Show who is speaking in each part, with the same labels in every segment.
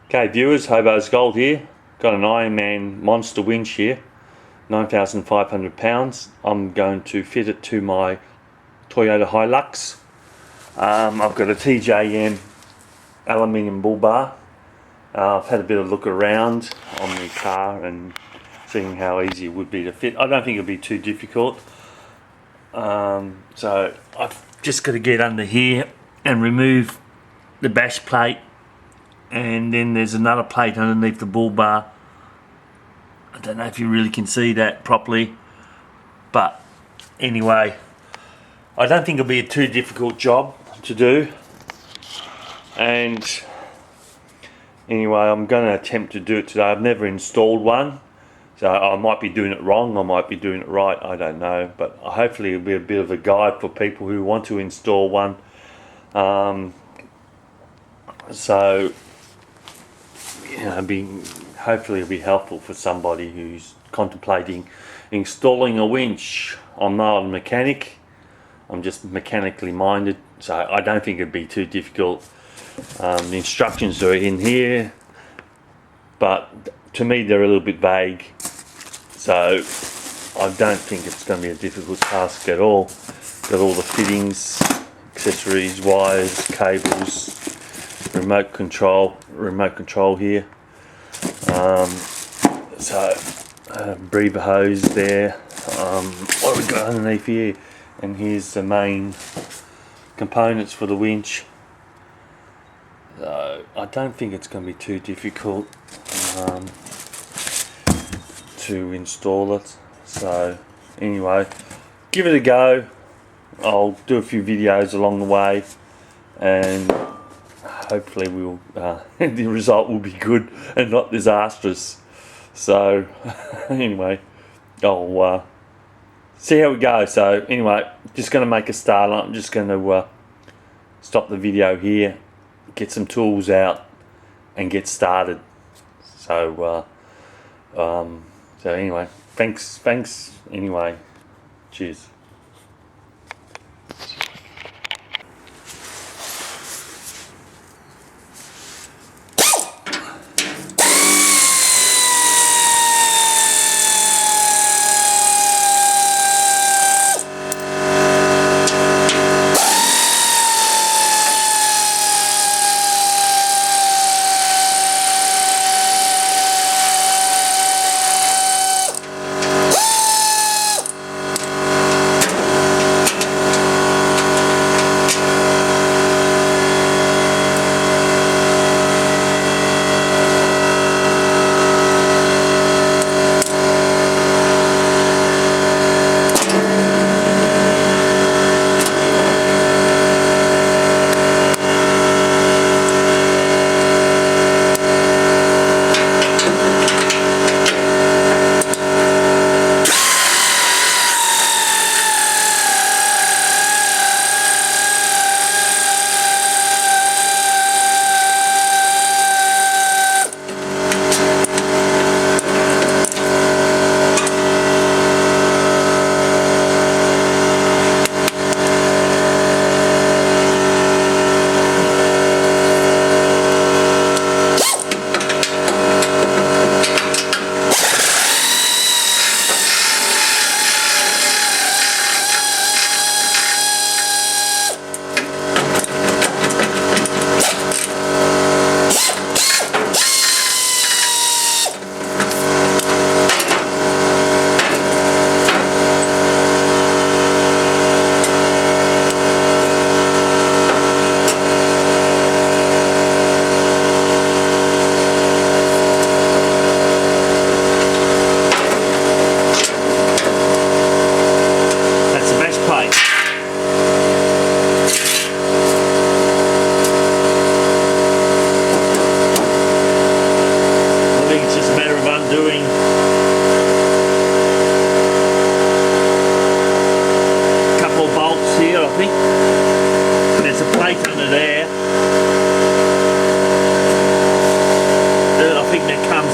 Speaker 1: Okay viewers, Hobo's Gold here. Got an Ironman monster winch here, 9,500 pounds. I'm going to fit it to my Toyota Hilux. I've got a TJM aluminium Bullbar. I've had a bit of look around on the car and seeing how easy it would be to fit. I don't think it'll be too difficult. So I've just got to get under here and remove the bash plate, and then there's another plate underneath the bull bar. I don't know if you really can see that properly, but anyway, I don't think it'll be a too difficult job to do. And anyway, I'm going to attempt to do it today. I've never installed one, so I might be doing it wrong, I might be doing it right, I don't know, but hopefully it'll be a bit of a guide for people who want to install one. So you know, hopefully it'll be helpful for somebody who's contemplating installing a winch. I'm not a mechanic, I'm just mechanically minded, so I don't think it'd be too difficult. The instructions are in here, but to me they're a little bit vague, so I don't think it's going to be a difficult task at all. Got all the fittings, accessories, wires, cables, remote control here. Breather hose there. What have we got underneath here? And here's the main components for the winch. So I don't think it's going to be too difficult to install it. So anyway, give it a go. I'll do a few videos along the way, and hopefully the result will be good and not disastrous. So anyway, I'll see how it goes. So anyway, just going to make a start. I'm just going to stop the video here, get some tools out and get started. So anyway, thanks anyway, cheers.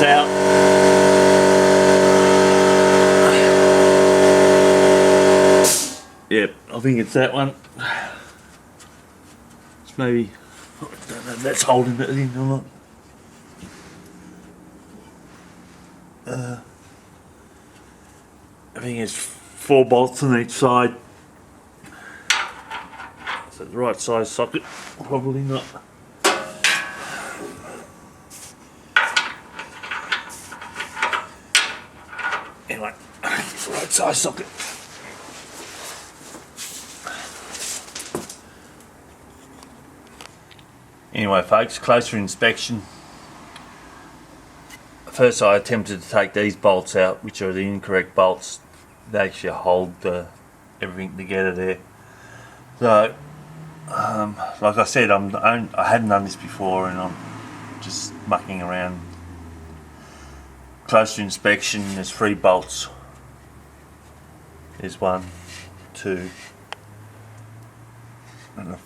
Speaker 1: Out. Yep, I think it's that one. It's maybe, I don't know if that's holding it in or not. I think it's 4 bolts on each side. So the right size socket, probably not. Anyway, right size socket. Anyway folks, closer inspection. First I attempted to take these bolts out, which are the incorrect bolts. They actually hold everything together there. So, like I said, I hadn't done this before and I'm just mucking around. Closer inspection, there's 3 bolts. There's 1, 2, and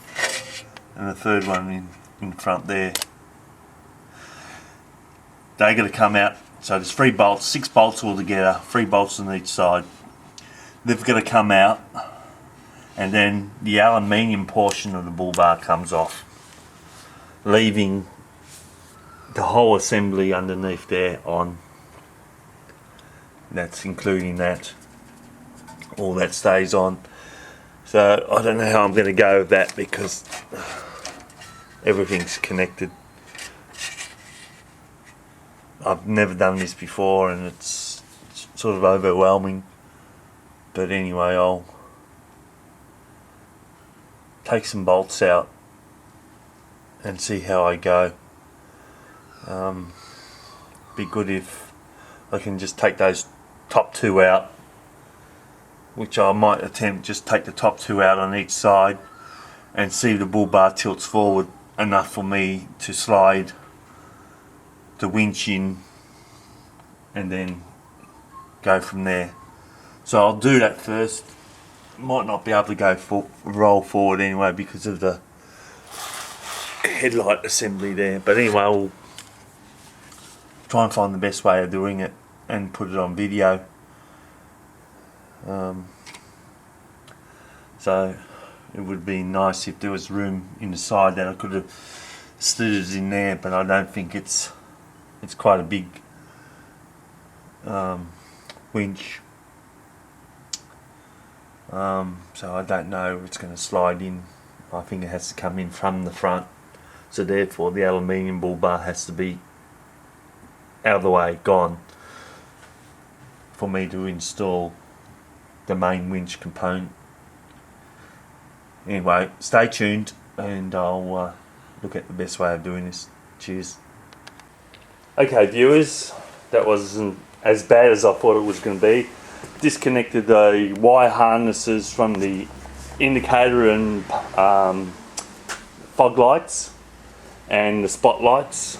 Speaker 1: the third one in front there. They got to come out. So there's 3 bolts, 6 bolts altogether, 3 bolts on each side. They've got to come out, and then the aluminium portion of the bull bar comes off, leaving the whole assembly underneath there on. That's including that. All that stays on. So I don't know how I'm going to go with that because everything's connected. I've never done this before and it's sort of overwhelming. But anyway, I'll take some bolts out and see how I go. Be good if I can just take those top 2 out, which I might attempt. Just take the top 2 out on each side and see if the bull bar tilts forward enough for me to slide the winch in and then go from there. So I'll do that first. Might not be able to go roll forward anyway because of the headlight assembly there, but anyway, I'll try and find the best way of doing it and put it on video. So it would be nice if there was room in the side that I could have slid it in there, but I don't think it's quite a big winch. So I don't know if it's going to slide in. I think it has to come in from the front, so therefore the aluminium bull bar has to be out of the way, gone, for me to install the main winch component. Anyway, stay tuned and I'll look at the best way of doing this. Cheers. Okay viewers, that wasn't as bad as I thought it was going to be. Disconnected the wire harnesses from the indicator and fog lights and the spotlights.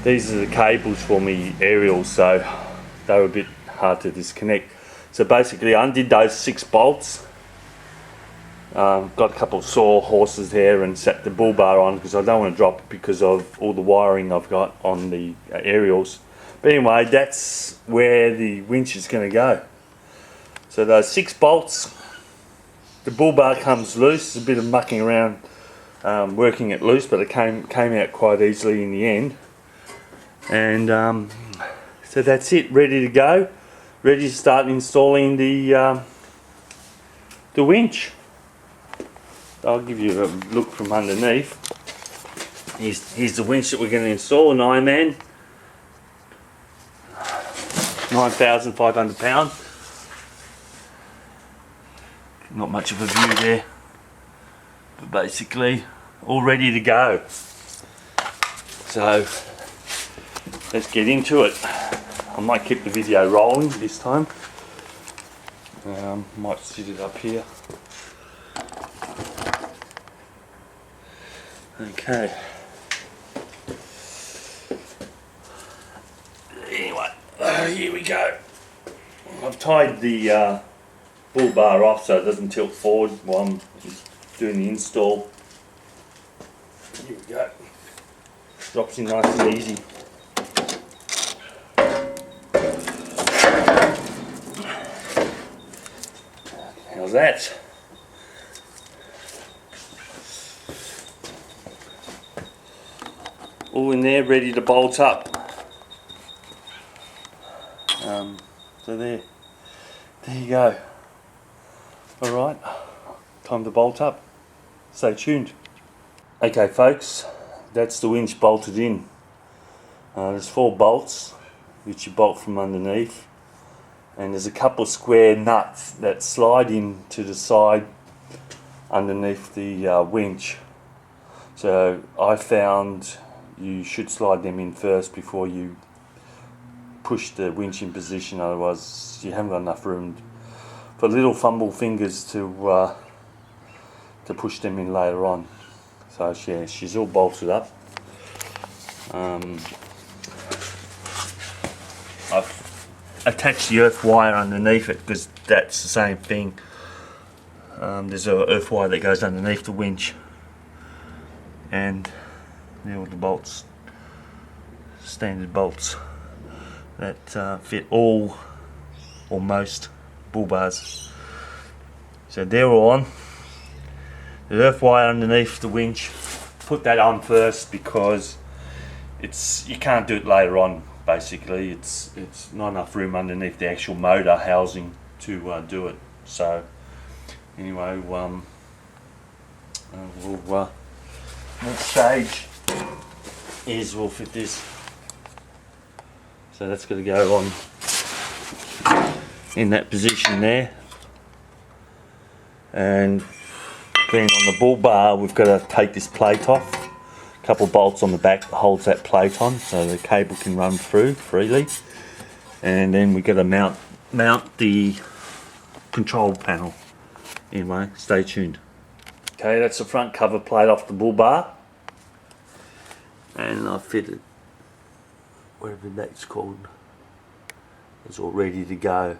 Speaker 1: These are the cables for me aerials, so they were a bit hard to disconnect. So basically I undid those 6 bolts, got a couple of saw horses there and set the bull bar on because I don't want to drop it because of all the wiring I've got on the aerials. But anyway, that's where the winch is going to go. So those 6 bolts, the bull bar comes loose. There's a bit of mucking around working it loose, but it came out quite easily in the end. And so that's it, ready to go, ready to start installing the winch. I'll give you a look from underneath. Here's the winch that we're going to install, an Ironman, 9,500 pounds. Not much of a view there, but basically all ready to go. So let's get into it. I might keep the video rolling this time. Might sit it up here. Okay. Anyway, here we go. I've tied the bull bar off so it doesn't tilt forward while I'm doing the install. Here we go. Drops in nice and easy. How's that? All in there, ready to bolt up. So there you go. Alright, time to bolt up. Stay tuned. Okay folks, that's the winch bolted in. There's 4 bolts which you bolt from underneath, and there's a couple of square nuts that slide in to the side underneath the winch. So I found you should slide them in first before you push the winch in position, otherwise you haven't got enough room for little fumble fingers to push them in later on. So yeah, she's all bolted up. I've attached the earth wire underneath it because that's the same thing. There's an earth wire that goes underneath the winch, and there are the bolts, standard bolts that fit all or most bull bars. So they're all on. The earth wire underneath the winch, put that on first because you can't do it later on. Basically, it's not enough room underneath the actual motor housing to do it. So anyway, next stage is we'll fit this. So that's going to go on in that position there, and then on the bull bar we've got to take this plate off. A couple of bolts on the back that holds that plate on so the cable can run through freely, and then we've got to mount the control panel. Anyway, stay tuned. Okay, that's the front cover plate off the bull bar, and I've fitted whatever that's called. It's all ready to go.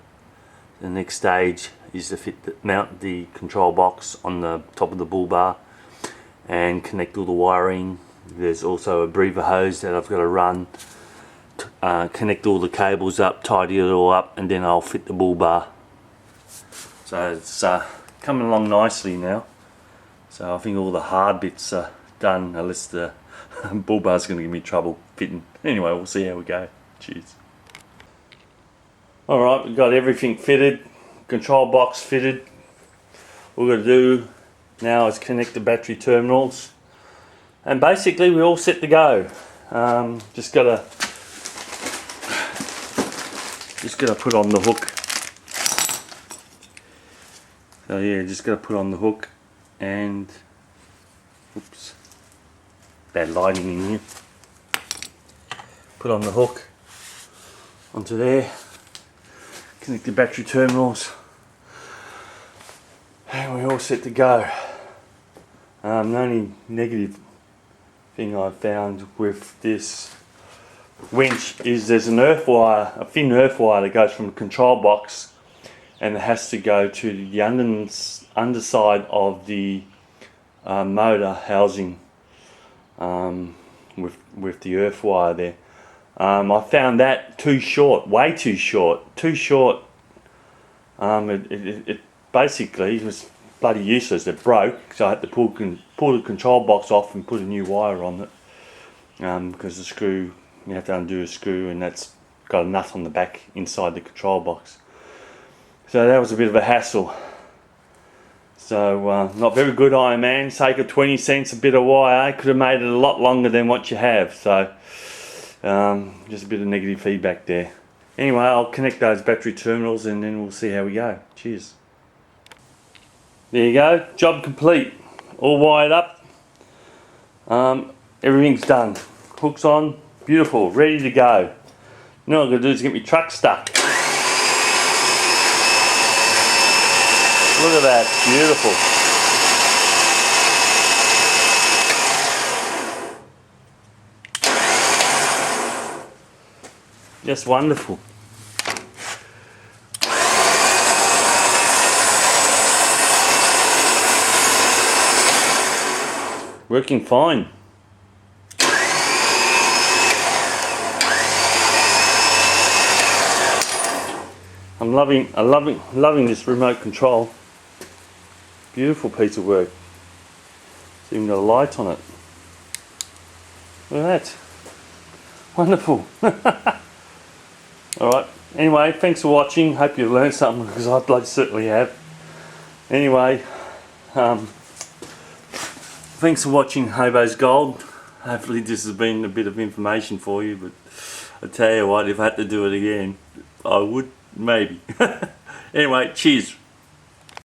Speaker 1: The next stage is to mount the control box on the top of the bull bar and connect all the wiring. There's also a breather hose that I've got to run, connect all the cables up, tidy it all up, and then I'll fit the bull bar. So it's coming along nicely now. So I think all the hard bits are done, unless the bull bar's going to give me trouble fitting. Anyway, we'll see how we go. Cheers. Alright, we've got everything fitted, control box fitted. All we've got to do now is connect the battery terminals, and basically we're all set to go. Just gotta put on the hook. So yeah, just gotta put on the hook, and oops, bad lighting in here. Put on the hook onto there, connect the battery terminals, and we're all set to go. The only negative thing I found with this winch is there's an earth wire, a thin earth wire that goes from the control box, and it has to go to the underside of the motor housing with the earth wire there. I found that too short, way too short, it basically was bloody useless. It broke, so I had to pull the control box off and put a new wire on it, because the screw, you have to undo a screw, and that's got a nut on the back inside the control box. So that was a bit of a hassle. So not very good, Iron Man. Sake of 20 cents a bit of wire, could have made it a lot longer than what you have. So just a bit of negative feedback there. Anyway, I'll connect those battery terminals and then we'll see how we go. Cheers. There you go, job complete. All wired up. Everything's done. Hooks on, beautiful, ready to go. Now all I've got to do is get my truck stuck. Look at that, beautiful. Just wonderful. Working fine. I'm loving this remote control. Beautiful piece of work. It's even got a light on it. Look at that. Wonderful. Alright, Anyway, thanks for watching. Hope you learned something, because I bloody certainly have. Anyway, thanks for watching Hobo's Gold. Hopefully this has been a bit of information for you, but I tell you what, if I had to do it again, I would, maybe. Anyway, cheers.